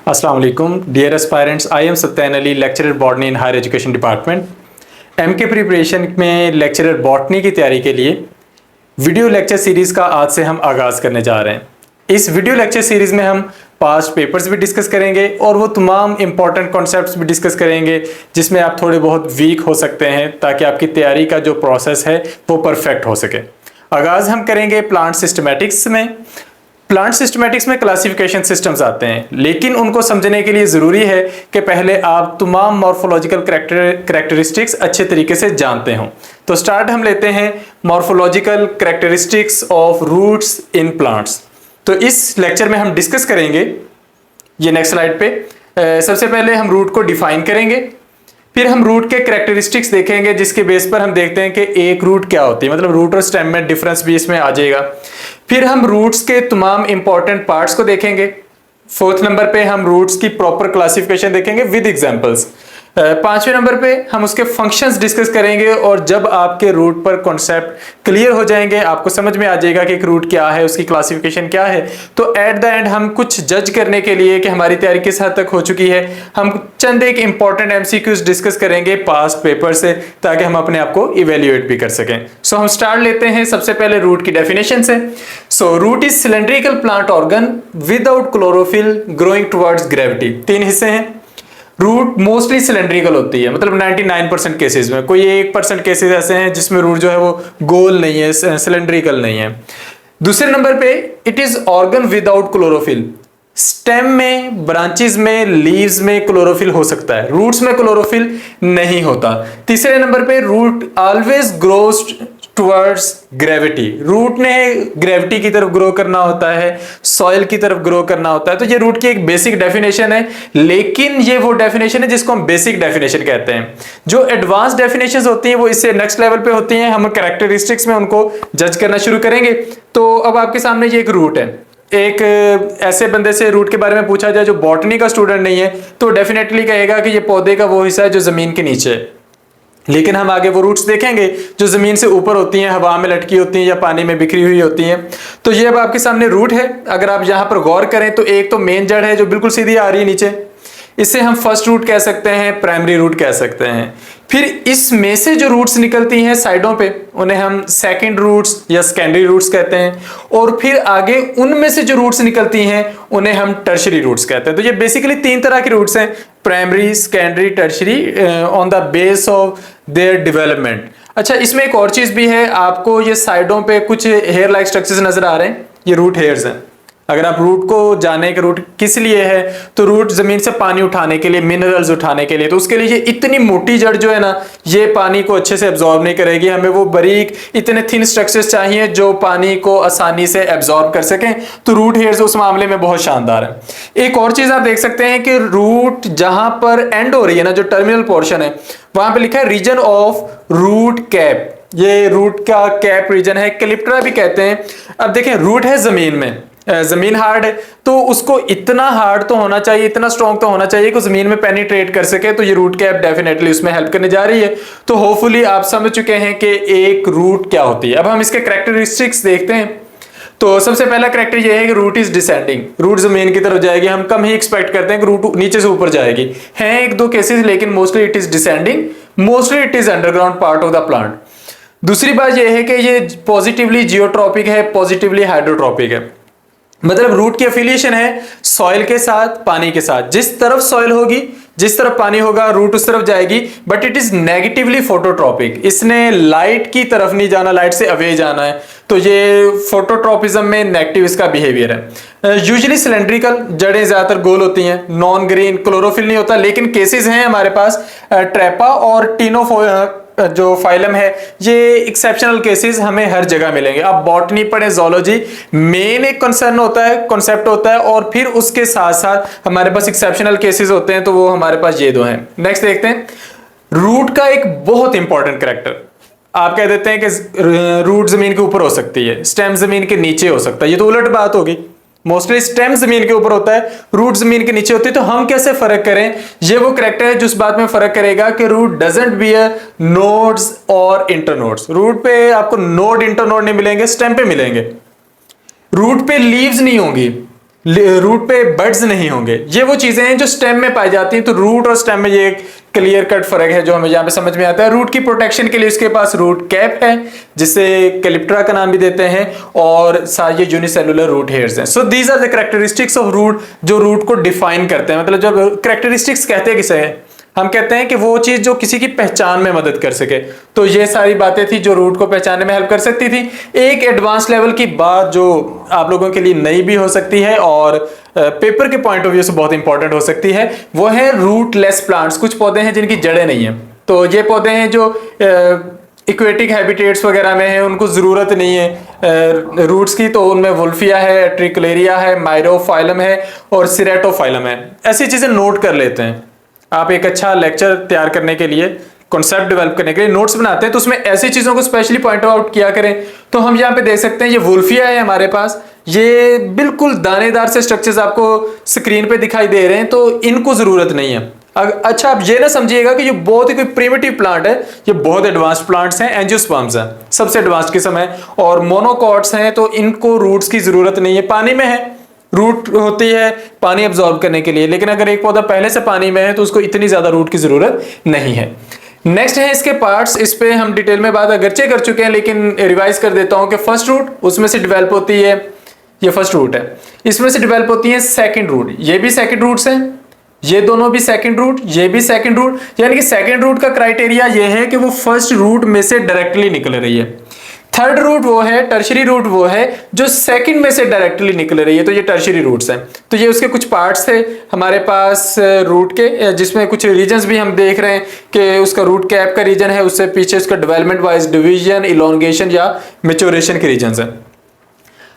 अस्सलाम वालेकुम dear aspirants, I am Satyan Ali, lecturer botany in higher education department. एमके preparation में लेक्चरर बॉटनी की तैयारी के लिए वीडियो लेक्चर सीरीज़ का आज से हम आगाज़ करने जा रहे हैं। इस वीडियो लेक्चर सीरीज़ में हम पास्ट पेपर्स भी डिस्कस करेंगे और वो तमाम इंपॉर्टेंट कॉन्सेप्ट्स भी डिस्कस करेंगे जिसमें आप थोड़े बहुत वीक हो सकते हैं, ताकि आपकी तैयारी का जो प्रोसेस है वो परफेक्ट हो सके। आगाज़ हम करेंगे प्लांट सिस्टमैटिक्स में। प्लांट सिस्टमैटिक्स में क्लासिफिकेशन सिस्टम्स आते हैं, लेकिन उनको समझने के लिए ज़रूरी है कि पहले आप तमाम मॉर्फोलॉजिकल करैक्टरिस्टिक्स अच्छे तरीके से जानते हों। तो स्टार्ट हम लेते हैं morphological characteristics of roots in plants. तो इस लेक्चर में हम डिस्कस करेंगे, ये नेक्स्ट स्लाइड पे सबसे पहले हम रूट को डिफाइन करेंगे, फिर हम रूट के करैक्टरिस्टिक्स देखेंगे जिसके बेस पर हम देखते हैं कि एक रूट क्या होती है, मतलब रूट और स्टेम में डिफरेंस भी इसमें आ जाएगा। फिर हम रूट्स के तमाम इंपॉर्टेंट पार्ट्स को देखेंगे। फोर्थ नंबर पे हम रूट्स की प्रॉपर क्लासिफिकेशन देखेंगे विद एग्जांपल्स। पांचवें नंबर पे हम उसके फंक्शंस डिस्कस करेंगे, और जब आपके रूट पर कॉन्सेप्ट क्लियर हो जाएंगे, आपको समझ में आ जाएगा कि एक रूट क्या है, उसकी क्लासिफिकेशन क्या है, तो एट द एंड हम कुछ जज करने के लिए कि हमारी तैयारी किस हद तक हो चुकी है, हम चंद एक इंपॉर्टेंट एमसीक्यूज डिस्कस करेंगे पास्ट पेपर से, ताकि हम अपने आप को इवेल्युएट भी कर सकें। सो हम स्टार्ट लेते हैं सबसे पहले रूट की डेफिनेशन से। So root is cylindrical plant organ without chlorophyll growing towards gravity. तीन हिस्से हैं। रूट मोस्टली सिलेंड्रिकल होती है, मतलब 99% केसेस में। कोई 1% केसेस ऐसे हैं जिसमें रूट जो है वो गोल नहीं है, सिलेंड्रिकल नहीं है। दूसरे नंबर पे it is organ without chlorophyll. Stem में, ब्रांचेस में, लीव्स में क्लोरोफिल हो सकता है, रूट्स में क्लोरोफिल नहीं होता। तीसरे नंबर पे root always grows towards gravity. Root ने ग्रेविटी की तरफ ग्रो करना होता है, सॉइल की तरफ ग्रो करना होता है। तो ये रूट की एक बेसिक डेफिनेशन है, लेकिन ये वो डेफिनेशन है जिसको हम बेसिक डेफिनेशन कहते हैं। जो एडवांस डेफिनेशंस होती हैं वो इससे नेक्स्ट लेवल पे होती हैं, हम कैरेक्टरिस्टिक्स में उनको जज करना शुरू करेंगे। तो अब आपके सामने ये एक रूट है। एक ऐसे बंदे से रूट के बारे में पूछा जाए जो बॉटनी का स्टूडेंट नहीं है, तो डेफिनेटली कहेगा कि ये पौधे का वो हिस्सा है जो जमीन के नीचे है। लेकिन हम आगे वो रूट्स देखेंगे जो जमीन से ऊपर होती हैं, हवा में लटकी होती हैं या पानी में बिखरी हुई होती हैं। तो ये अब आपके सामने रूट है। अगर आप यहां पर गौर करें तो एक तो मेन जड़ है जो बिल्कुल सीधी आ रही है नीचे, इसे हम फर्स्ट रूट कह सकते हैं, प्राइमरी रूट कह सकते हैं। फिर इसमें से जो रूट्स निकलती हैं साइडों पे, उन्हें हम सेकंड रूट्स या सेकेंडरी रूट्स कहते हैं। और फिर आगे उनमें से जो रूट्स निकलती हैं उन्हें हम टर्शरी रूट्स कहते हैं। तो ये बेसिकली तीन तरह के रूट्स हैं, primary, secondary, tertiary, on the base of their development. अच्छा, इसमें एक और चीज भी है, आपको ये साइडों पे कुछ हेयर लाइक स्ट्रक्चर्स नजर आ रहे हैं, ये रूट हेयर्स हैं। अगर आप रूट को जाने कि रूट किस लिए है, तो रूट जमीन से पानी उठाने के लिए, मिनरल्स उठाने के लिए। तो उसके लिए ये इतनी मोटी जड़ जो है ना, ये पानी को अच्छे से एब्जॉर्ब नहीं करेगी। हमें वो बारीक इतने थिन स्ट्रक्चर्स चाहिए जो पानी को आसानी से एब्जॉर्ब कर सकें। तो रूट हेयर्स उस मामले में बहुत शानदार है। एक और चीज आप देख सकते हैं कि रूट जहां पर एंड हो रही है ना, जो टर्मिनल पोर्शन है, वहां पर लिखा है रीजन ऑफ रूट कैप। ये रूट का कैप रीजन है, कैलिप्टरा भी कहते हैं। अब देखें, रूट है जमीन में, जमीन हार्ड है, तो उसको इतना हार्ड तो होना चाहिए, इतना स्ट्रॉन्ग तो होना चाहिए कि जमीन में पेनिट्रेट कर सके। तो ये रूट कैप डेफिनेटली उसमें हेल्प करने जा रही है। तो होपफुली आप समझ चुके हैं कि एक रूट क्या होती है। अब हम इसके कैरेक्टरिस्टिक्स देखते हैं। तो सबसे पहला कैरेक्टर ये है कि रूट इज डिसेंडिंग। रूट जमीन की तरफ जाएगी। हम कम ही एक्सपेक्ट करते हैं कि रूट नीचे से ऊपर जाएगी। हैं एक दो केसेस, लेकिन mostly it is descending, mostly it is underground part of the plant. दूसरी बात यह है कि ये पॉजिटिवली जियोट्रॉपिक है, पॉजिटिवली हाइड्रोट्रॉपिक है। मतलब रूट की एफिलिएशन है सॉइल के साथ, पानी के साथ। जिस तरफ सॉइल होगी, जिस तरफ पानी होगा, रूट उस तरफ जाएगी। But it is negatively phototropic. इसने लाइट की तरफ नहीं जाना, लाइट से अवे जाना है। तो ये फोटोट्रॉपिज्म में नेगेटिव इसका बिहेवियर है। यूजुअली सिलेंड्रिकल, जड़ें ज्यादातर गोल होती हैं, नॉन ग्रीन, क्लोरोफिल नहीं होता। लेकिन केसेस हैं हमारे पास, ट्रेपा और टीनो जो फाइलम है, ये एक्सेप्शनल केसेस हमें हर जगह मिलेंगे। आप बॉटनी पढ़े, जोलॉजी, मेन एक कंसर्न होता है, कॉन्सेप्ट होता है, और फिर उसके साथ साथ हमारे पास एक्सेप्शनल केसेस होते हैं। तो वो हमारे पास ये दो हैं। नेक्स्ट देखते हैं रूट का एक बहुत इंपॉर्टेंट कैरेक्टर। आप कह देते हैं कि रूट जमीन के ऊपर हो सकती है, स्टेम जमीन के नीचे हो सकता है। ये तो उलट बात होगी। मोस्टली स्टेम जमीन के ऊपर होता है, रूट जमीन के नीचे होती है। तो हम कैसे फर्क करें? ये वो कैरेक्टर है जो इस बात में फर्क करेगा कि रूट डजंट बियर नोड्स और इंटरनोड्स। रूट पे आपको नोड इंटरनोड नहीं मिलेंगे, स्टेम पे मिलेंगे। रूट पे लीव्स नहीं होंगी, रूट पे बड्स नहीं होंगे। ये वो चीजें हैं जो स्टेम में पाई जाती हैं। तो रूट और स्टेम में ये एक क्लियर कट फर्क है जो हमें यहाँ पे समझ में आता है। रूट की प्रोटेक्शन के लिए इसके पास रूट कैप है, जिसे कैलिप्ट्रा का नाम भी देते हैं, और साथ ये यूनिसेलुलर रूट हेयर्स हैं। So these are the characteristics of root जो रूट को डिफाइन करते हैं। मतलब जब कैरेक्टरिस्टिक्स कहते हैं किसे हैं, हम कहते हैं कि वो चीज जो किसी की पहचान में मदद कर सके। तो ये सारी बातें थी जो रूट को पहचानने में हेल्प कर सकती थी। एक एडवांस लेवल की बात जो आप लोगों के लिए नई भी हो सकती है और पेपर के पॉइंट ऑफ व्यू से बहुत इंपॉर्टेंट हो सकती है, वो है रूटलेस प्लांट्स। कुछ पौधे हैं जिनकी जड़ें नहीं है। तो ये पौधे हैं जो इक्वेटिक हैबिटेट्स वगैरह में है, उनको जरूरत नहीं है रूट्स की। तो उनमें वुल्फिया है, ट्रिकलेरिया है, माइरोफाइलम है और सिरेटोफाइलम है। ऐसी चीजें नोट कर लेते हैं। आप एक अच्छा लेक्चर तैयार करने के लिए, कॉन्सेप्ट डेवलप करने के लिए नोट्स बनाते हैं तो उसमें ऐसी चीजों को स्पेशली पॉइंट आउट किया करें। तो हम यहाँ पे देख सकते हैं ये वुल्फिया है हमारे पास। ये बिल्कुल दानेदार से स्ट्रक्चर्स आपको स्क्रीन पे दिखाई दे रहे हैं, तो इनको जरूरत नहीं है। अच्छा, आप ये ना समझिएगा कि ये बहुत ही कोई प्रिमिटिव प्लांट है। ये बहुत एडवांस्ड प्लांट्स हैं। एंजियोस्पर्म्स हैं, सबसे एडवांस्ड किस्म है, और मोनोकॉट्स हैं। तो इनको रूट्स की जरूरत नहीं है। पानी में है, रूट होती है पानी एब्जॉर्ब करने के लिए, लेकिन अगर एक पौधा पहले से पानी में है तो उसको इतनी ज्यादा रूट की जरूरत नहीं है। नेक्स्ट है इसके पार्ट्स। इस पे हम डिटेल में बात अगरचे कर चुके हैं, लेकिन रिवाइज कर देता हूं कि फर्स्ट रूट उसमें से डेवलप होती है, ये फर्स्ट रूट है, इसमें से डेवलप होती है सेकंड रूट। ये भी सेकंड रूट्स हैं, ये दोनों भी सेकंड रूट, ये भी सेकंड रूट। यानी कि सेकंड रूट का क्राइटेरिया ये है कि वो फर्स्ट रूट में से डायरेक्टली निकल रही है। थर्ड रूट वो है, टर्शरी रूट वो है जो सेकंड में से डायरेक्टली निकल रही है। तो ये टर्शरी रूट्स हैं। तो ये उसके कुछ पार्ट्स थे हमारे पास रूट के, जिसमें कुछ रीजन्स भी हम देख रहे हैं कि उसका रूट कैप का रीजन है, उससे पीछे उसका डेवलपमेंट वाइज डिवीजन, इलोंगेशन या मैच्योरेशन के रीजन्स हैं।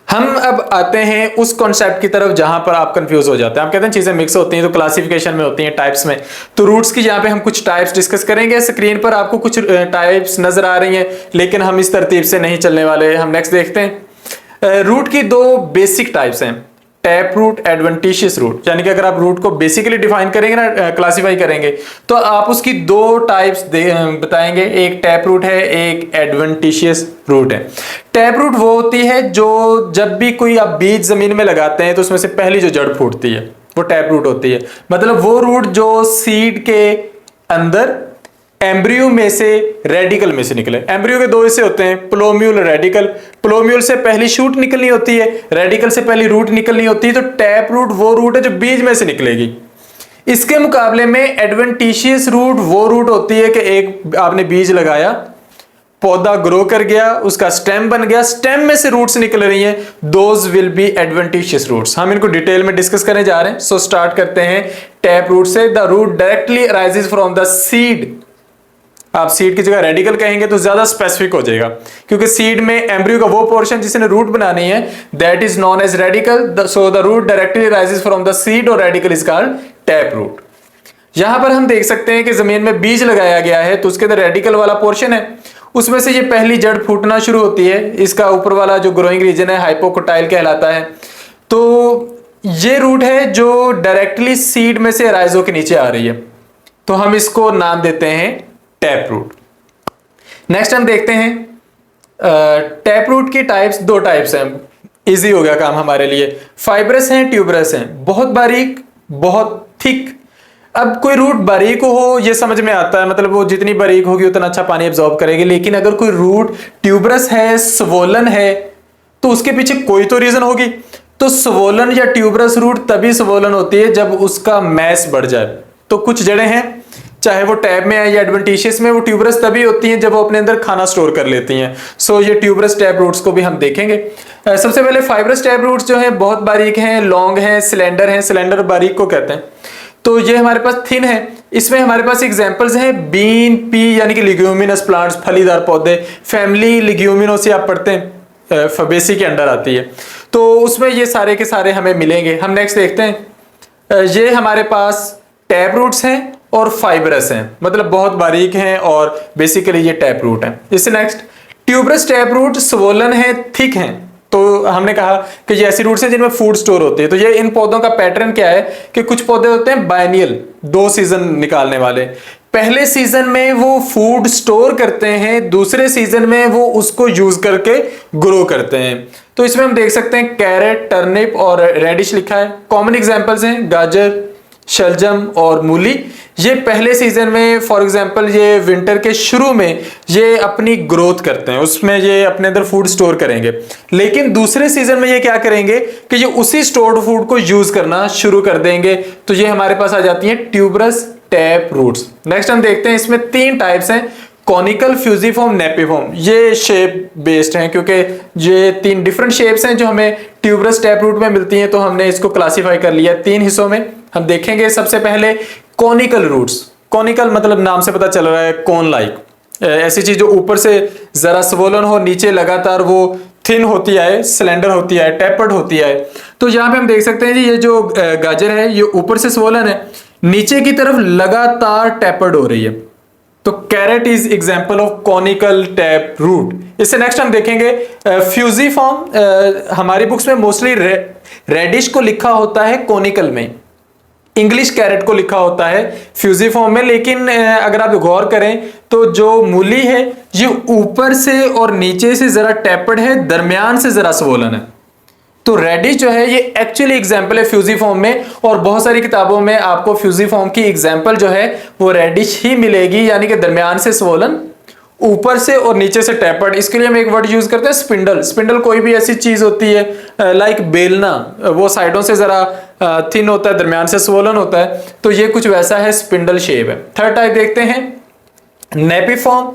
हम अब आते हैं उस कॉन्सेप्ट की तरफ जहां पर आप कंफ्यूज हो जाते हैं। आप कहते हैं चीजें मिक्स होती हैं तो क्लासिफिकेशन में होती हैं, टाइप्स में। तो रूट्स की यहाँ पे हम कुछ टाइप्स डिस्कस करेंगे। स्क्रीन पर आपको कुछ टाइप्स नजर आ रही हैं, लेकिन हम इस तरतीब से नहीं चलने वाले। हम नेक्स्ट देखते हैं। रूट की दो बेसिक टाइप्स हैं, टैप रूट, एडवेंटिशियस रूट। यानी कि अगर आप रूट को बेसिकली डिफाइन करेंगे ना, क्लासिफाई करेंगे, तो आप उसकी दो टाइप्स बताएंगे। एक टैप रूट है, एक एडवेंटिशियस रूट है। टैप रूट वो होती है जो जब भी कोई आप बीज जमीन में लगाते हैं तो उसमें से पहली जो जड़ फूटती है वो टैप रूट होती है। मतलब वो रूट जो सीड के अंदर एम्ब्रियो में से रेडिकल में से निकले। एम्ब्रियो के दो हिस्से होते हैं, प्लोम्यूल, रेडिकल। प्लोम्यूल से पहली शूट निकलनी होती है, रेडिकल से पहली रूट निकलनी होती है। तो टैप रूट वो रूट है जो बीज में से निकलेगी। इसके मुकाबले में एडवेंटिशियस रूट वो रूट होती है कि एक आपने बीज लगाया, पौधा ग्रो कर गया, उसका स्टेम बन गया, स्टेम में से रूट्स निकल रही हैं, those will be adventitious roots. हम इनको डिटेल में डिस्कस करने जा रहे हैं। सो स्टार्ट करते हैं टैप रूट से। The root directly arises from the seed. आप सीड की जगह रेडिकल कहेंगे तो ज्यादा स्पेसिफिक हो जाएगा, क्योंकि सीड में एम्ब्रियो का वो पोर्शन जिसने रूट बनानी है that is known as radicle. So the root directly arises from the seed और radicle is called tap root. यहां पर हम देख सकते हैं कि जमीन में बीज लगाया गया है तो उसके अंदर रेडिकल वाला पोर्शन है, उसमें से ये पहली जड़ फूटना शुरू होती है। इसका ऊपर वाला जो ग्रोइंग रीजन है हाइपोकोटाइल कहलाता है। तो ये रूट है जो डायरेक्टली सीड में से अराइज होकर नीचे आ रही है, तो हम इसको नाम देते हैं टैप रूट। नेक्स्ट हम देखते हैं टैप रूट की टाइप्स। दो टाइप्स हैं, इजी हो गया काम हमारे लिए। फाइब्रस हैं, ट्यूबरस हैं। बहुत बारीक, बहुत थिक। अब कोई रूट बारीक हो ये समझ में आता है, मतलब वो जितनी बारीक होगी उतना अच्छा पानी एब्जॉर्ब करेगी। लेकिन अगर कोई रूट ट्यूबरस है, स्वोलन है, तो उसके पीछे कोई तो रीजन होगी। तो स्वोलन या ट्यूबरस रूट तभी स्वोलन होती है जब उसका मैस बढ़ जाए। तो कुछ जड़ें हैं, चाहे वो टैप में है या एडवेंटिशियस में, वो ट्यूबरस तभी होती हैं जब वो अपने अंदर खाना स्टोर कर लेती हैं। सो ये ट्यूबरस टैप रूट्स को भी हम देखेंगे। सबसे पहले फाइब्रस टैप रूट्स जो है बहुत बारीक हैं, लॉन्ग हैं, सिलेंडर हैं। सिलेंडर बारीक को कहते हैं। तो ये हमारे पास थिन है। इसमें हमारे पास एग्जांपल्स हैं बीन, पी यानी कि लिग्यूमिनस प्लांट्स, फलीदार पौधे। फैमिली लिग्यूमिनोसी आप पढ़ते हैं, फबेसी के अंडर आती है। तो उसमें ये सारे के सारे हमें मिलेंगे। हम नेक्स्ट देखते हैं। ये हमारे पास टैप रूट्स हैं और फाइब्रस हैं, मतलब बहुत बारीक हैं और बेसिकली ये टैप रूट हैं। इससे next tuberous tap root swollen है, थिक हैं। तो हमने कहा कि ये ऐसी रूट्स हैं जिनमें फूड स्टोर होती है। तो ये इन पौधों का पैटर्न क्या है कि कुछ पौधे होते हैं बायनियल, दो सीजन निकालने वाले। पहले सीजन में वो फूड स्टोर करते हैं, दूसरे सीजन में वो उसको यूज करके ग्रो करते हैं। तो इसमें हम देख सकते हैं कैरेट, टर्निप और रेडिश लिखा है। कॉमन एग्जांपल्स हैं गाजर, शलजम और मूली। ये पहले सीजन में, फॉर एग्जांपल ये विंटर के शुरू में ये अपनी ग्रोथ करते हैं, उसमें ये अपने अंदर फूड स्टोर करेंगे। लेकिन दूसरे सीजन में ये क्या करेंगे कि ये उसी स्टोर्ड फूड को यूज करना शुरू कर देंगे। तो ये हमारे पास आ जाती है ट्यूबरस टैप रूट्स। नेक्स्ट हम देखते हैं, इसमें 3 टाइप्स हैं, कॉनिकल, फ्यूजिफॉर्म, नेपिफॉर्म। ये शेप बेस्ड हैं क्योंकि ये 3 डिफरेंट शेप्स हैं जो हमें ट्यूबरस टैप रूट में मिलती हैं, तो हमने इसको क्लासीफाई कर लिया 3 हिस्सों में। हम देखेंगे सबसे पहले कॉनिकल रूट्स। कॉनिकल मतलब नाम से पता चल रहा है कोन लाइक, ऐसी चीज जो ऊपर से जरा स्वोलन हो, नीचे लगातार वो थिन होती है, सिलेंडर होती है, टैपर्ड होती है। तो यहाँ पे हम देख सकते हैं जी ये जो गाजर है ये ऊपर से स्वोलन है, नीचे की तरफ लगातार टैपर्ड हो रही है। तो carrot is example of conical tap root. इससे नेक्स्ट हम देखेंगे फ्यूजिफॉर्म। हमारी बुक्स में मोस्टली रेडिश को लिखा होता है कॉनिकल में, इंग्लिश कैरेट को लिखा होता है फ्यूजिफॉर्म में। लेकिन अगर आप गौर करें तो जो मूली है ये ऊपर से और नीचे से जरा टैपर्ड है, दरमियान से जरा स्वोलन है। तो रेडिश जो है ये एक्चुअली एग्जाम्पल है फ्यूजिफॉर्म में, और बहुत सारी किताबों में आपको फ्यूजिफॉर्म की एग्जाम्पल जो है वो रेडिश ही मिलेगी, यानी कि दरमियान से स्वोलन, ऊपर से और नीचे से टैपर्ड। इसके लिए हम एक वर्ड यूज करते हैं स्पिंडल। स्पिंडल कोई भी ऐसी चीज होती है लाइक बेलना, वो साइडों से जरा थिन होता है, दरमियान से स्वोलन होता है, तो ये कुछ वैसा है, स्पिंडल शेप है। थर्ड टाइप देखते हैं नेपिफॉर्म।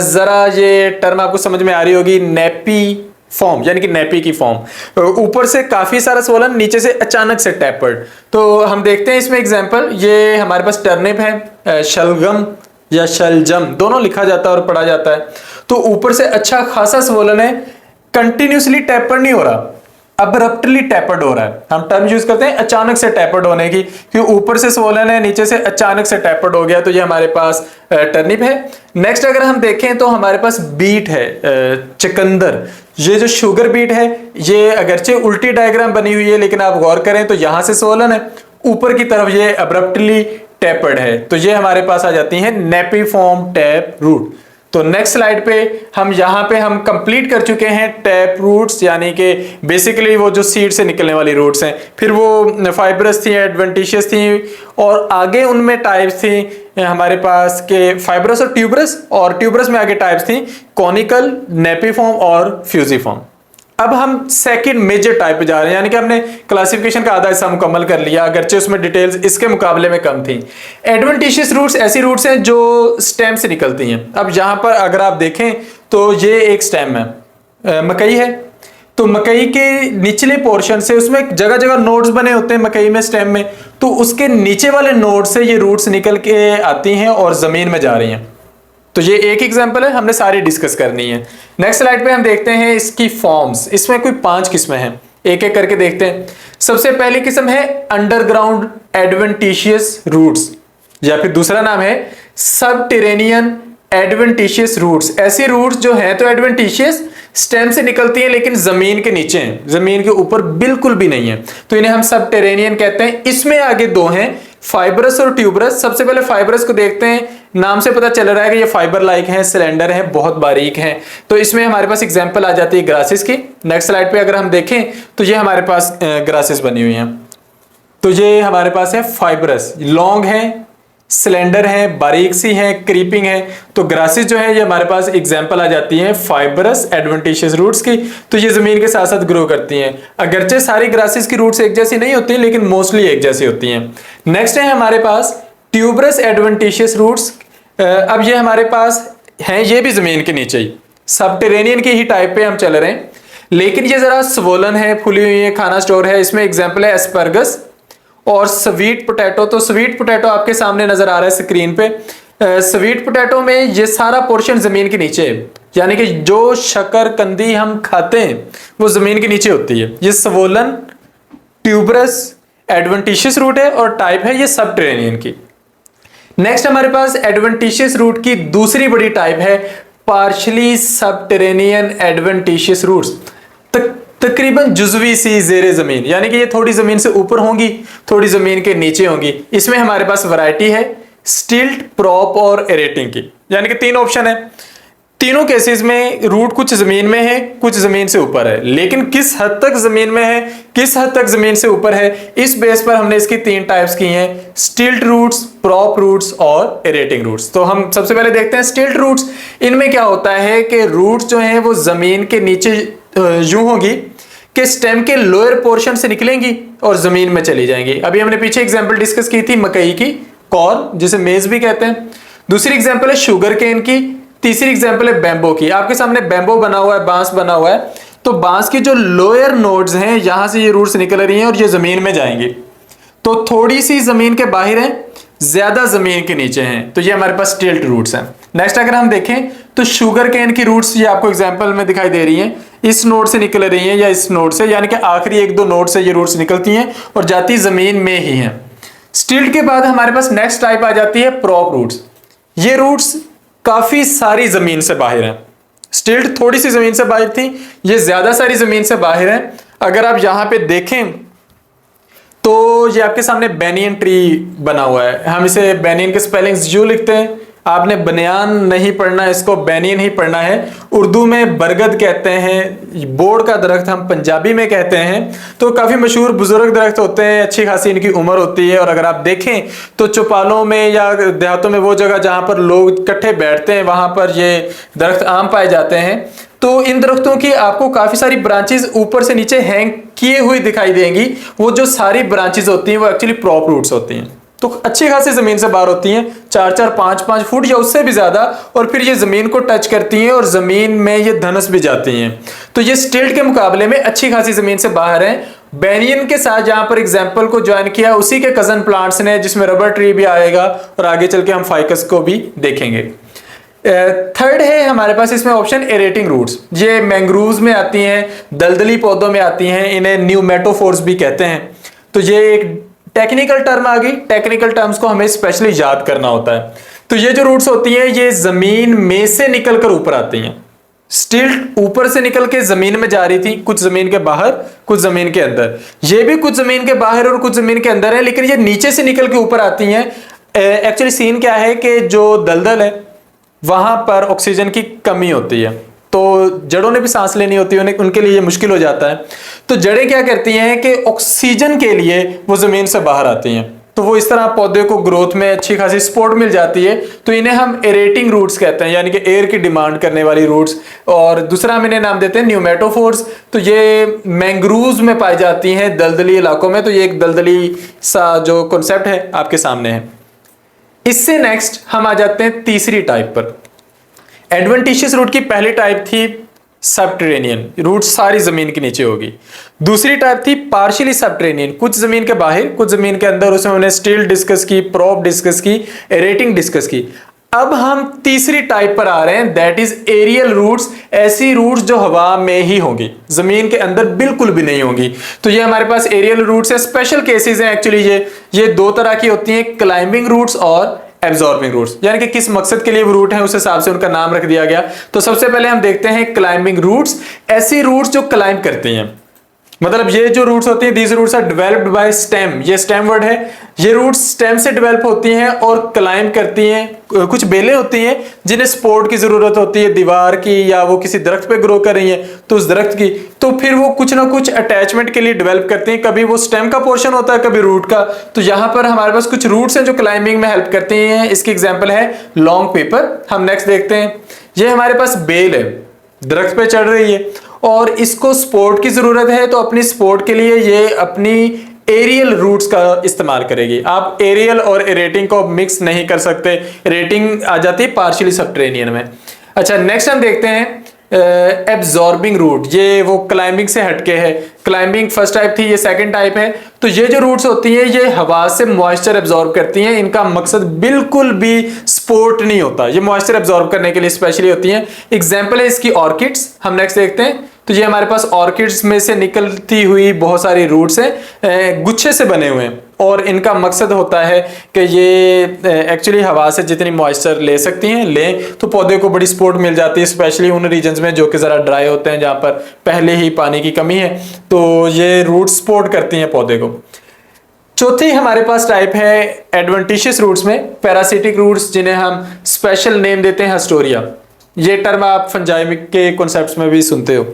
जरा ये टर्म आपको समझ में आ रही होगी, नेपी फॉर्म यानी कि नेपी की फॉर्म, ऊपर से काफी सारा स्वोलन, नीचे से अचानक से टैपर्ड। तो हम देखते हैं इसमें एग्जांपल, ये हमारे पास टर्निप है, शलगम या शलजम दोनों लिखा जाता है और पढ़ा जाता है। तो ऊपर से अच्छा खासा स्वोलन है, कंटिन्यूसली टैपर्ड नहीं हो रहा, अब्रप्टली टैपर्ड हो रहा है। हम टर्म यूज करते हैं अचानक से टैपर्ड होने की, क्योंकि ऊपर से स्वोलन है, नीचे से अचानक से टैपर्ड हो गया, तो ये हमारे पास टर्निप है। नेक्स्ट अगर हम देखें तो हमारे पास बीट है, चुकंदर। ये जो शुगर बीट है ये अगरचे उल्टी डायग्राम बनी हुई है, लेकिन आप गौर करें तो यहां से स्वोलन है, ऊपर की तरफ ये अब्रप्टली टैपर्ड है, तो ये हमारे पास आ जाती है नेपिफॉर्म टैप रूट। तो नेक्स्ट स्लाइड पे हम कंप्लीट कर चुके हैं टैप रूट्स, यानी कि बेसिकली वो जो सीड से निकलने वाली रूट्स हैं। फिर वो फाइब्रस थी, एडवेंटिशियस थी, और आगे उनमें टाइप्स थी हमारे पास के फाइब्रस और ट्यूबरस में आगे टाइप्स थी कॉनिकल, नेपिफॉर्म और फ्यूजिफॉर्म। अब हम सेकंड मेजर टाइप पे जा रहे हैं, यानी कि हमने क्लासिफिकेशन का आधा हिस्सा मुकम्मल कर लिया, अगरचे उसमें डिटेल्स इसके मुकाबले में कम थी। एडवेंटिशियस रूट्स ऐसी रूट्स हैं जो स्टेम से निकलती हैं। अब यहां पर अगर आप देखें तो ये एक स्टेम है, मकई है, तो मकई के निचले पोर्शन से उसमें जगह जगह नोड्स बने होते हैं मकई में, स्टेम में, तो उसके नीचे वाले नोड से ये रूट्स निकल के आती हैं और जमीन में जा रही हैं। तो ये एक एग्जांपल है, हमने सारी डिस्कस करनी है। नेक्स्ट स्लाइड पे हम देखते हैं इसकी फॉर्म्स। इसमें कोई 5 किस्में हैं, एक एक करके देखते हैं। सबसे पहली किस्म है अंडरग्राउंड एडवेंटिशियस रूट्स, या फिर दूसरा नाम है सबटेरेनियन एडवेंटिशियस रूट्स। ऐसी रूट्स जो हैं तो एडवेंटिशियस, स्टेम से निकलती हैं लेकिन जमीन के नीचे हैं, जमीन के ऊपर बिल्कुल भी नहीं है, तो इन्हें हम सबटेरेनियन कहते हैं। इसमें आगे 2 हैं, फाइब्रस और ट्यूबरस। सबसे पहले फाइब्रस को देखते हैं, नाम से पता चल रहा है कि ये फाइबर लाइक हैं, सिलेंडर हैं, बहुत बारीक हैं, तो इसमें हमारे पास एग्जांपल आ जाती है ग्रासेस की। नेक्स्ट स्लाइड पे अगर हम देखें तो ये हमारे पास ग्रासेस बनी हुई हैं, तो ये हमारे पास है फाइब्रस, लॉन्ग है, सिलेंडर है, बारीक सी है, क्रीपिंग है। तो ग्रासेस जो है ये हमारे पास एग्जांपल आ जाती है फाइब्रस एडवेंटिशियस रूट्स की, तो ये जमीन के साथ साथ ग्रो करती हैं। अगरचे सारी ग्रासेस की रूट्स एक जैसी नहीं होती, लेकिन मोस्टली एक जैसी होती हैं। नेक्स्ट है हमारे पास ट्यूबरस एडवेंटिशियस रूट्स। अब ये हमारे पास हैं, ये भी जमीन के नीचे ही, सबटेरेनियन की ही टाइप पे हम चल रहे हैं, लेकिन ये जरा स्वोलन है, फुली हुई है, खाना स्टोर है। इसमें एग्जाम्पल है एस्परगस और स्वीट पोटैटो। तो स्वीट पोटैटो आपके सामने नजर आ रहा है स्क्रीन पे। स्वीट पोटैटो में ये सारा पोर्शन जमीन के नीचे है, यानी कि जो शकरकंदी हम खाते हैं वो जमीन के नीचे होती है। ये स्वोलन ट्यूबरस एडवेंटिशियस रूट है और टाइप है ये सबटेरेनियन की। नेक्स्ट हमारे पास एडवेंटिशियस रूट की दूसरी बड़ी टाइप है पार्शली सबटेरेनियन एडवेंटिशियस रूट्स। तकरीबन जुजवी सी जेरे जमीन, यानी कि ये थोड़ी जमीन से ऊपर होंगी, थोड़ी जमीन के नीचे होंगी। इसमें हमारे पास वैरायटी है स्टिल्ट, प्रॉप और एरेटिंग की, यानी कि 3 ऑप्शन है। तीनों केसेस में रूट कुछ जमीन में है, कुछ जमीन से ऊपर है, लेकिन किस हद तक जमीन में है, किस हद तक जमीन से ऊपर है, इस बेस पर हमने इसकी तीन टाइप्स की हैं, स्टिल्ट रूट्स, प्रॉप रूट्स और एरेटिंग रूट्स। तो हम सबसे पहले देखते हैं स्टिल्ट रूट्स। इनमें क्या होता है कि रूट्स जो हैं वो जमीन के नीचे यूं होगी कि स्टेम के लोअर पोर्शन से निकलेंगी और जमीन में चली जाएंगी। अभी हमने पीछे एग्जांपल डिस्कस की थी मकई की, कॉर्न जिसे मेज भी कहते हैं। दूसरी एग्जांपल है शुगर केन की। तीसरी एग्जांपल है बैम्बो की। आपके सामने बैम्बो बना हुआ है, बांस बना हुआ है, तो बांस की जो लोअर नोड्स हैं यहां से ये रूट्स निकल रही हैं और ये जमीन में जाएंगी। तो थोड़ी सी जमीन के बाहर है, ज्यादा जमीन के नीचे हैं, तो ये हमारे पास स्टिल्ट रूट्स हैं। नेक्स्ट अगर हम देखें तो शुगर केन की रूट्स ये आपको एग्जांपल में दिखाई दे रही हैं, इस नोड से निकल रही हैं या इस नोड से, यानी कि आखिरी एक दो नोड से ये रूट्स निकलती हैं और जाती जमीन में ही हैं। स्टिल्ट के बाद हमारे पास नेक्स्ट टाइप आ जाती है प्रॉप रूट्स। ये रूट्स काफी सारी जमीन से बाहर हैं। स्टिल्ट थोड़ी सी जमीन से बाहर थी, ये ज्यादा सारी जमीन से बाहर है। अगर आप यहां पे देखें तो ये आपके सामने बेनियन ट्री बना हुआ है। हम इसे बेनियन के स्पेलिंग्स यू लिखते हैं, आपने बनियान नहीं पढ़ना, इसको बेनियन ही पढ़ना है। उर्दू में बरगद कहते हैं, बोर्ड का दरख्त हम पंजाबी में कहते हैं। तो काफी मशहूर बुजुर्ग दरख्त होते हैं, अच्छी खासी इनकी उम्र होती है। और अगर आप देखें तो चौपालों में या देहातों में वो जगह जहां पर लोग इकट्ठे बैठते हैं वहां पर ये दरख्त आम पाए जाते हैं। तो इन दरख्तों की आपको काफी सारी ब्रांचेस ऊपर से नीचे हैंग किए हुए दिखाई देंगी। वो जो सारी ब्रांचेस होती हैं वो एक्चुअली प्रॉप रूट्स होती हैं। तो अच्छी खासी जमीन से बाहर होती हैं, 4-4, 5-5 फुट या उससे भी ज्यादा, और फिर ये जमीन को टच करती हैं और जमीन में ये धनस भी जाती हैं। तो ये स्टिल्ट के मुकाबले में अच्छी खासी जमीन से बाहर है। बेनियन के साथ जहां पर एग्जाम्पल को ज्वाइन किया उसी के कजन प्लांट्स ने, जिसमें रबर ट्री भी आएगा और आगे चल के हम फाइकस को भी देखेंगे। थर्ड है हमारे पास इसमें ऑप्शन एरेटिंग रूट्स। ये मैंग्रोव्स में आती हैं, दलदली पौधों में आती हैं, इन्हें न्यूमेटोफोर्स भी कहते हैं। तो ये एक टेक्निकल टर्म आ गई, टेक्निकल टर्म्स को हमें स्पेशली याद करना होता है। तो ये जो रूट्स होती हैं ये जमीन में से निकलकर ऊपर आती हैं। स्टिल्ट ऊपर से निकल के जमीन में जा रही थी, कुछ जमीन के बाहर कुछ जमीन के अंदर। ये भी कुछ जमीन के बाहर और कुछ जमीन के अंदर है, लेकिन ये नीचे से निकल के ऊपर आती हैं। एक्चुअली सीन क्या है कि जो दलदल है वहां पर ऑक्सीजन की कमी होती है, तो जड़ों ने भी सांस लेनी होती है, उनके लिए ये मुश्किल हो जाता है। तो जड़ें क्या करती हैं कि ऑक्सीजन के लिए वो जमीन से बाहर आती हैं। तो वो इस तरह पौधे को ग्रोथ में अच्छी खासी सपोर्ट मिल जाती है। तो इन्हें हम एरेटिंग रूट्स कहते हैं, यानी कि एयर की डिमांड करने वाली रूट्स। और दूसरा हम इन्हें नाम देते हैं न्यूमेटोफोर्स। तो ये मैंग्रोव्स में पाई जाती हैं, दलदली इलाकों में। तो ये एक दलदली सा जो कॉन्सेप्ट है आपके सामने है। इससे नेक्स्ट हम आ जाते हैं तीसरी टाइप पर। एडवेंटिशियस रूट की पहली टाइप थी सबटेरेनियन, रूट सारी जमीन के नीचे होगी। दूसरी टाइप थी पार्शियली सबटेरेनियन, कुछ जमीन के बाहर कुछ जमीन के अंदर। उसमें हमने स्टिल्ट डिस्कस की, प्रॉप डिस्कस की, एरेटिंग डिस्कस की। अब हम तीसरी टाइप पर आ रहे हैं, दैट इज एरियल रूट्स। ऐसी रूट्स जो हवा में ही होंगी, जमीन के अंदर बिल्कुल भी नहीं होंगी। तो ये हमारे पास एरियल रूट्स है। स्पेशल केसेस हैं एक्चुअली। ये दो तरह की होती हैं, क्लाइंबिंग रूट्स और एब्जॉर्बिंग रूट्स, यानी कि किस मकसद के लिए वो रूट है उस हिसाब से उनका नाम रख दिया गया। तो सबसे पहले हम देखते हैं क्लाइंबिंग रूट्स। ऐसी रूट्स जो क्लाइंब करती हैं, मतलब ये जो रूट्स होती हैं, these roots are developed by stem. ये स्टेम वर्ड है। ये रूट्स स्टेम से डेवलप होती हैं और क्लाइंब करती हैं। कुछ बेलें होती हैं जिन्हें सपोर्ट की जरूरत होती है, दीवार की, या वो किसी दरख्त पे ग्रो कर रही हैं तो उस दरख्त की, तो फिर वो कुछ ना कुछ अटैचमेंट के लिए डेवलप करती हैं। कभी वो स्टेम का पोर्शन होता है, कभी रूट का। तो यहां पर हमारे पास कुछ रूट्स हैं जो क्लाइंबिंग में हेल्प करती हैं। इसकी एग्जाम्पल है लॉन्ग पेपर। हम नेक्स्ट देखते हैं। ये हमारे पास बेल है, दरख्त पे चढ़ रही है और इसको सपोर्ट की जरूरत है। तो अपनी सपोर्ट के लिए ये अपनी एरियल रूट्स का इस्तेमाल करेगी। आप एरियल और एरेटिंग को मिक्स नहीं कर सकते, एरेटिंग आ जाती है पार्शियली सबटेरेनियन में। अच्छा, नेक्स्ट हम देखते हैं एब्जॉर्बिंग रूट। ये वो क्लाइंबिंग से हटके है। क्लाइंबिंग फर्स्ट टाइप थी, ये सेकंड टाइप है। तो ये जो रूट्स होती हैं ये हवा से मॉइस्चर एब्जॉर्ब करती हैं। इनका मकसद बिल्कुल भी सपोर्ट नहीं होता, ये मॉइस्चर एब्जॉर्ब करने के लिए स्पेशली होती हैं। एग्जाम्पल है इसकी ऑर्किड्स। हम नेक्स्ट देखते हैं। तो ये हमारे पास ऑर्किड्स में से निकलती हुई बहुत सारी रूट्स हैं, गुच्छे से बने हुए हैं, और इनका मकसद होता है कि ये एक्चुअली हवा से जितनी मॉइस्चर ले सकती हैं लें, तो पौधे को बड़ी सपोर्ट मिल जाती है, स्पेशली उन रीजन्स में जो कि ज़रा ड्राई होते हैं, जहाँ पर पहले ही पानी की कमी है। तो ये रूट्स सपोर्ट करती हैं पौधे को। चौथी हमारे पास टाइप है एडवेंटिशियस रूट्स में पैरासिटिक रूट्स, जिन्हें हम स्पेशल नेम देते हैं हस्टोरिया। ये टर्म आप फंजाई के कॉन्सेप्ट्स में भी सुनते हो।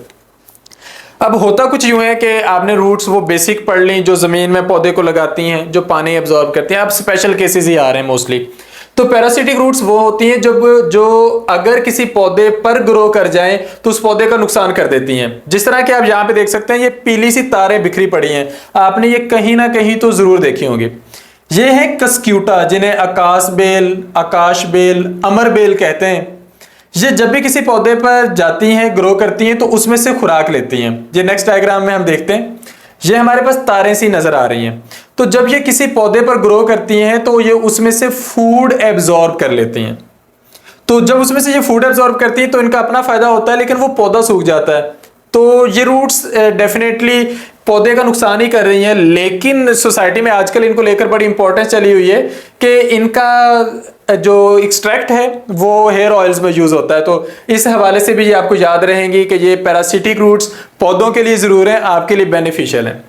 अब होता कुछ यूं है कि आपने रूट्स वो बेसिक पढ़ ली जो जमीन में पौधे को लगाती हैं, जो पानी एब्जॉर्ब करती हैं। अब स्पेशल केसेस ही आ रहे हैं मोस्टली। तो पैरासिटिक रूट्स वो होती हैं जब जो अगर किसी पौधे पर ग्रो कर जाएं तो उस पौधे का नुकसान कर देती हैं। जिस तरह के आप यहाँ पे देख सकते हैं, ये पीली सी तारें बिखरी पड़ी हैं, आपने ये कहीं ना कहीं तो जरूर देखी होंगी। ये है कस्क्यूटा, जिन्हें आकाश बेल, अमर बेल कहते हैं। ये जब भी किसी पौधे पर जाती हैं, ग्रो करती हैं, तो उसमें से खुराक लेती हैं। ये नेक्स्ट डायग्राम में हम देखते हैं, ये हमारे पास तारें सी नजर आ रही हैं। तो जब ये किसी पौधे पर ग्रो करती हैं तो ये उसमें से फूड एब्जॉर्ब कर लेती हैं। तो जब उसमें से ये फूड एब्जॉर्ब करती हैं तो इनका अपना फायदा होता है, लेकिन वो पौधा सूख जाता है। तो ये रूट्स डेफिनेटली पौधे का नुकसान ही कर रही हैं, लेकिन सोसाइटी में आजकल इनको लेकर बड़ी इंपॉर्टेंस चली हुई है कि इनका जो एक्सट्रैक्ट है वो हेयर ऑयल्स में यूज होता है। तो इस हवाले से भी ये आपको याद रहेंगी कि ये पैरासिटिक रूट्स पौधों के लिए जरूर है, आपके लिए बेनिफिशियल है।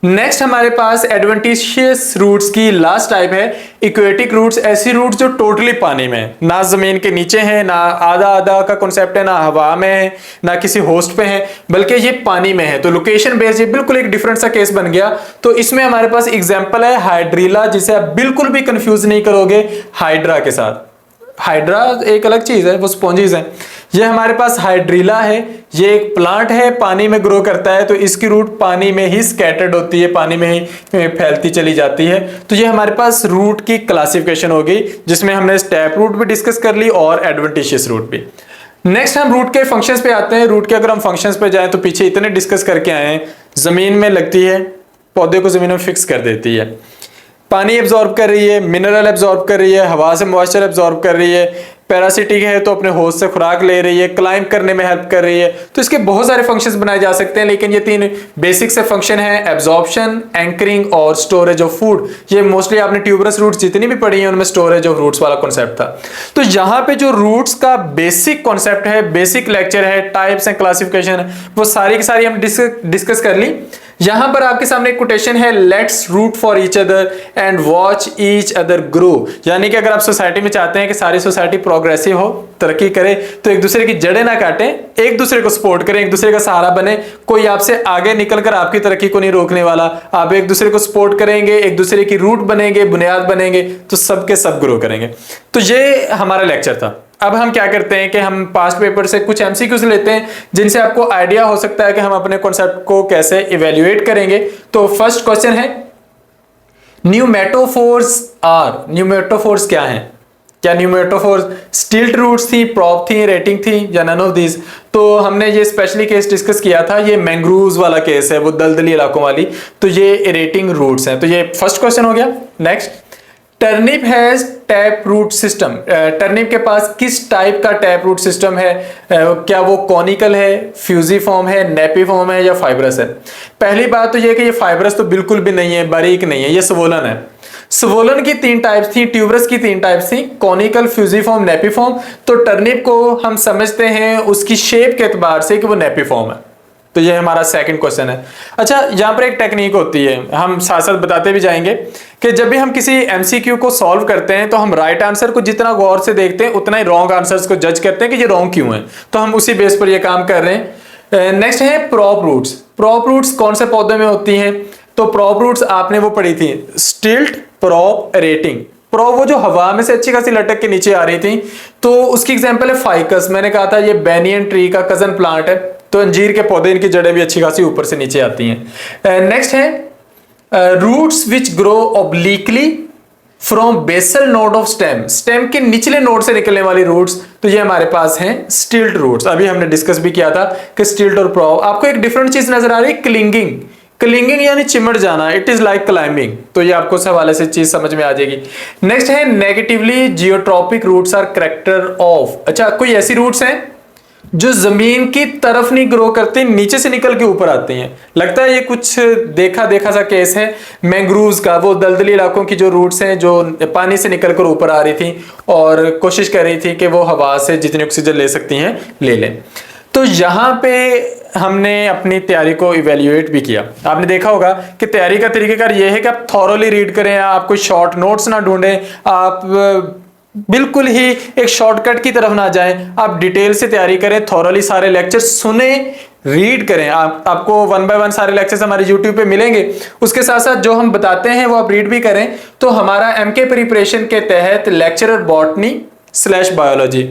नेक्स्ट हमारे पास एडवेंटिशियस रूट्स की लास्ट टाइप है इक्वेटिक रूट्स। ऐसी रूट्स जो टोटली पानी में है, ना जमीन के नीचे है, ना आधा आधा का कॉन्सेप्ट है, ना हवा में है, ना किसी होस्ट पे है, बल्कि ये पानी में है। तो लोकेशन बेस्ड ये बिल्कुल एक डिफरेंट सा केस बन गया। तो इसमें हमारे पास एग्जांपल है हाइड्रीला, जिसे आप बिल्कुल भी कंफ्यूज नहीं करोगे हाइड्रा के साथ। हाइड्रा एक अलग चीज है, वो स्पॉन्जीज है। ये हमारे पास हाइड्रीला है, ये एक प्लांट है, पानी में ग्रो करता है। तो इसकी रूट पानी में ही स्कैटर्ड होती है, पानी में ही फैलती चली जाती है। तो ये हमारे पास रूट की क्लासिफिकेशन होगी, जिसमें हमने स्टेप रूट भी डिस्कस कर ली और एडवेंटिशियस रूट भी। नेक्स्ट हम रूट के फंक्शंस पे आते हैं। रूट के अगर हम फंक्शंस पे जाएं तो पीछे इतने डिस्कस करके आए हैं। जमीन में लगती है, पौधे को जमीन में फिक्स कर देती है, पानी एब्जॉर्ब कर रही है, मिनरल एब्जॉर्ब कर रही है, हवा से मॉइस्चर एब्जॉर्ब कर रही है, पैरासिटिक है तो अपने होस्ट से खुराक ले रही है, क्लाइंब करने में हेल्प कर रही है। तो इसके बहुत सारे फंक्शंस बनाए जा सकते हैं, लेकिन ये तीन बेसिक से फंक्शन है, एब्जॉर्प्शन, एंकरिंग और स्टोरेज ऑफ फूड। ये मोस्टली आपने ट्यूबरस रूट्स जितनी भी पढ़ी है उनमें स्टोरेज ऑफ रूट्स वाला कॉन्सेप्ट था। तो यहाँ पे जो रूट्स का बेसिक कॉन्सेप्ट है, बेसिक लेक्चर है, टाइप्स एंड क्लासिफिकेशन, वो सारी की सारी हम डिस्कस कर ली। यहां पर आपके सामने एक कोटेशन है, let's root for each other and watch each other grow. यानी कि अगर आप सोसाइटी में चाहते हैं कि सारी सोसाइटी प्रोग्रेसिव हो, तरक्की करे, तो एक दूसरे की जड़ें ना काटें, एक दूसरे को सपोर्ट करें, एक दूसरे का सहारा बने। कोई आपसे आगे निकलकर आपकी तरक्की को नहीं रोकने वाला। आप एक दूसरे को सपोर्ट करेंगे, एक दूसरे की रूट बनेंगे, बुनियाद बनेंगे, तो सबके सब ग्रो करेंगे। तो ये हमारा लेक्चर था। अब हम क्या करते हैं कि हम पास्ट पेपर से कुछ एमसीक्यूज लेते हैं, जिनसे आपको आइडिया हो सकता है कि हम अपने कॉन्सेप्ट को कैसे इवेल्युएट करेंगे। तो फर्स्ट क्वेश्चन है, न्यूमेटोफोर्स न्यूमेटोफोर्स क्या हैं? क्या न्यूमेटोफोर्स स्टिल्ट रूट्स थी, प्रॉप थी, रेटिंग थी, या नन ऑफ दीज? तो हमने ये स्पेशली केस डिस्कस किया था, ये मैंग्रोव्स वाला केस है, वो दलदली इलाकों वाली। तो ये रेटिंग रूट्स हैं। तो ये फर्स्ट क्वेश्चन हो गया। Next, turnip has tap root system. Turnip के पास किस टाइप का टैप रूट सिस्टम है? क्या वो कॉनिकल है, फ्यूजिफॉर्म है, नेपिफॉर्म है, या फाइब्रस है? पहली बात तो ये कि ये फाइब्रस तो बिल्कुल भी नहीं है, बारीक नहीं है, ये स्वोलन है। स्वोलन की तीन टाइप्स थी, ट्यूबरस की तीन टाइप्स थी, कॉनिकल, फ्यूजिफॉर्म, नेपिफॉर्म। तो टर्निप को हम समझते हैं उसकी शेप के एतबार से कि वो नेपिफॉर्म है। तो ये हमारा सेकंड क्वेश्चन है। अच्छा, यहाँ पर एक टेक्निक होती है, हम साथ साथ बताते भी जाएंगे कि जब भी हम किसी एमसीक्यू को सॉल्व करते हैं तो हम राइट आंसर को जितना गौर से देखते हैं उतना ही रॉन्ग आंसर्स को जज करते हैं कि ये रॉन्ग क्यों है। तो हम उसी बेस पर ये काम कर रहे हैं। नेक्स्ट है प्रॉप रूट्स। प्रॉप रूट्स कौन से पौधे में होती हैं? तो प्रॉप रूट्स आपने वो पढ़ी थी, स्टिल्ट, प्रॉप, रेटिंग। प्रॉप वो जो हवा में से अच्छी खासी लटक के नीचे आ रही थी, तो उसकी एग्जांपल है फाइकस। मैंने कहा था ये बेनियन ट्री का कजन प्लांट है। तो अंजीर के पौधे, इनकी जड़ें भी अच्छी खासी ऊपर से नीचे आती हैं। नेक्स्ट है roots which grow obliquely from basal node of stem. Stem के निचले नोड से निकलने वाली रूट्स, तो ये हमारे पास हैं स्टिल्ट रूट्स। अभी हमने डिस्कस भी किया था कि स्टिल्ट और प्रॉप। आपको एक डिफरेंट चीज नजर आ रही है, क्लिंगिंग। क्लिंगिंग यानी चिमट जाना, इट इज लाइक क्लाइंबिंग। तो ये आपको इस हवाले से चीज समझ में आ जाएगी। नेक्स्ट है negatively geotropic roots are character of. अच्छा, कोई ऐसी रूट्स हैं जो जमीन की तरफ नहीं ग्रो करते, नीचे से निकल के ऊपर आती हैं। लगता है ये कुछ देखा सा केस है मैंग्रोव्स का। वो दलदली इलाकों की जो रूट्स हैं जो पानी से निकलकर ऊपर आ रही थी और कोशिश कर रही थी कि वो हवा से जितनी ऑक्सीजन ले सकती हैं ले लें। तो यहाँ पे हमने अपनी तैयारी को इवेल्युएट भी किया। आपने देखा होगा कि तैयारी का तरीकेकार ये है कि आप थॉरोली रीड करें, आप कोई शॉर्ट नोट्स ना ढूंढें, आप बिल्कुल ही एक शॉर्टकट की तरफ ना जाएं, आप डिटेल से तैयारी करें, थॉरली सारे लेक्चर सुने, रीड करें। आपको 1 बाय 1 सारे लेक्चर्स हमारे YouTube पे मिलेंगे। उसके साथ साथ जो हम बताते हैं वो आप रीड भी करें। तो हमारा MK प्रिपरेशन के तहत लेक्चरर बॉटनी/बायोलॉजी,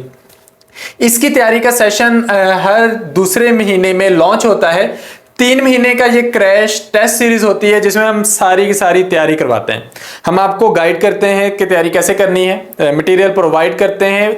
इसकी तैयारी का सेशन हर दूसरे महीने में लॉन्च होता है। 3 महीने का ये क्रैश टेस्ट सीरीज होती है जिसमें हम सारी की सारी तैयारी करवाते हैं। हम आपको गाइड करते हैं कि तैयारी कैसे करनी है, मटेरियल प्रोवाइड करते हैं,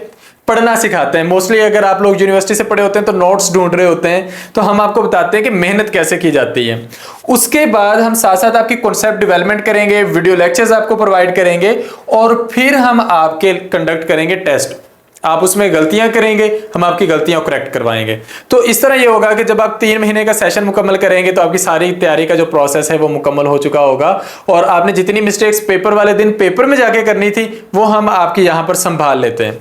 पढ़ना सिखाते हैं। मोस्टली अगर आप लोग यूनिवर्सिटी से पढ़े होते हैं तो नोट्स ढूंढ रहे होते हैं, तो हम आपको बताते हैं कि मेहनत कैसे की जाती है। उसके बाद हम साथ साथ आपकी कॉन्सेप्ट डेवलपमेंट करेंगे, वीडियो लेक्चर्स आपको प्रोवाइड करेंगे और फिर हम आपके कंडक्ट करेंगे टेस्ट। आप उसमें गलतियां करेंगे, हम आपकी गलतियां को करेक्ट करवाएंगे। तो इस तरह ये होगा कि जब आप 3 महीने का सेशन मुकम्मल करेंगे तो आपकी सारी तैयारी का जो प्रोसेस है वो मुकम्मल हो चुका होगा और आपने जितनी मिस्टेक्स पेपर वाले दिन पेपर में जाके करनी थी वो हम आपकी यहां पर संभाल लेते हैं।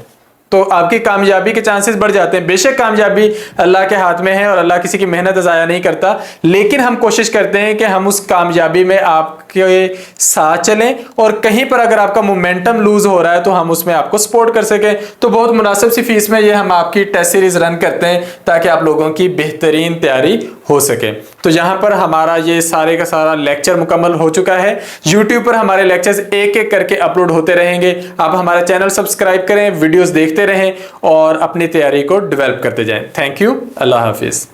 तो आपकी कामयाबी के चांसेस बढ़ जाते हैं। बेशक कामयाबी अल्लाह के हाथ में है और अल्लाह किसी की मेहनत ज़ाया नहीं करता, लेकिन हम कोशिश करते हैं कि हम उस कामयाबी में आपके साथ चलें और कहीं पर अगर आपका मोमेंटम लूज हो रहा है तो हम उसमें आपको सपोर्ट कर सकें। तो बहुत मुनासिब सी फीस में ये हम आपकी टेस्ट सीरीज रन करते हैं ताकि आप लोगों की बेहतरीन तैयारी हो सके। तो यहाँ पर हमारा ये सारे का सारा लेक्चर मुकम्मल हो चुका है। YouTube पर हमारे लेक्चर्स एक एक करके अपलोड होते रहेंगे। आप हमारा चैनल सब्सक्राइब करें, वीडियोस देखते रहें और अपनी तैयारी को डेवलप करते जाएं। Thank you, Allah Hafiz.